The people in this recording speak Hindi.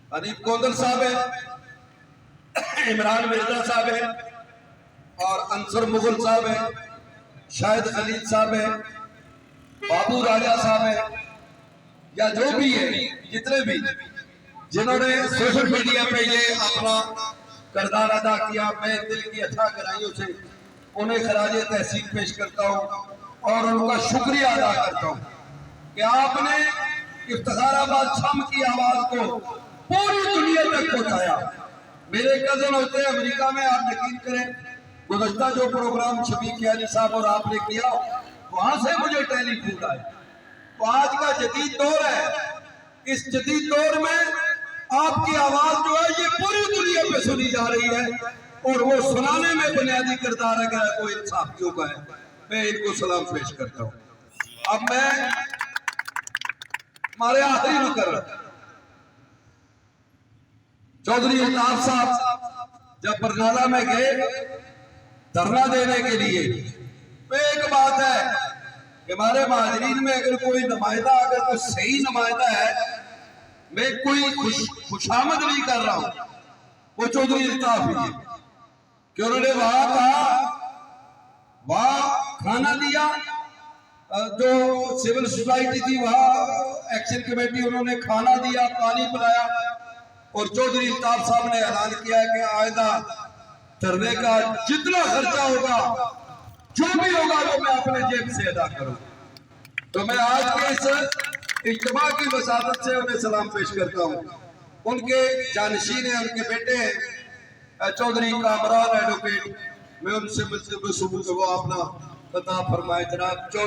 हनीफ कोंदल साहब है, इमरान मिर्जा साहब है और अंसर मुगल साहब है, शाहिद खलील साहब है, बाबू राजा साहब है, या जो भी है, जितने भी जिन्होंने सोशल मीडिया पे ये अपना किरदार अदा किया, मैं दिल की अथाह गहराइयों से उन्हें खराजे तहसीन पेश करता हूँ और उनका शुक्रिया अदा करता हूँ कि आपने इफ्तिखाराबाद छम की आवाज को पूरी दुनिया तक पहुंचाया। मेरे कजन होते हैं अमेरिका में, आप यकीन करें गुज़श्ता जो प्रोग्राम शफीक कियानी साहब और आपने किया वहां से मुझे टेलीफोन आए। तो आज का जदीद दौर है, इस जदीद दौर में आपकी आवाज जो है ये पूरी दुनिया में सुनी जा रही है और वो सुनाने में बुनियादी किरदार अगर कोई इन साथियों का है, मैं इनको सलाम पेश करता हूँ। अब मैं हमारे आखिरी मुकर्रर चौधरी अल्ताफ साहब जब बरनाला में गए धरना देने के लिए, तो एक बात है कि हमारे महाजरीन में अगर कोई नुमाइंदा, अगर कोई सही नुमाइंदा है, मैं कोई खुशामद नहीं कर रहा हूं, वो चौधरी अल्ताफ ही है कि उन्होंने वहां कहा, वहां खाना दिया, जो सिविल सोसाइटी थी वहां एक्शन कमेटी, उन्होंने खाना दिया, पानी पिलाया और चौधरी अल्ताफ साहब ने ऐलान किया कि आइंदा धरने का जितना खर्चा होगा, जो भी होगा, वो मैं अपने जेब से अदा करूं। तो मैं आज के इस इज्तिमा की वसादत से उन्हें सलाम पेश करता हूं। उनके जानशीन है, उनके बेटे हैं चौधरी कामरान एडवोकेट, मैं उनसे मिलते हुए वो अपना बता फरमाए। जनाब चौधरी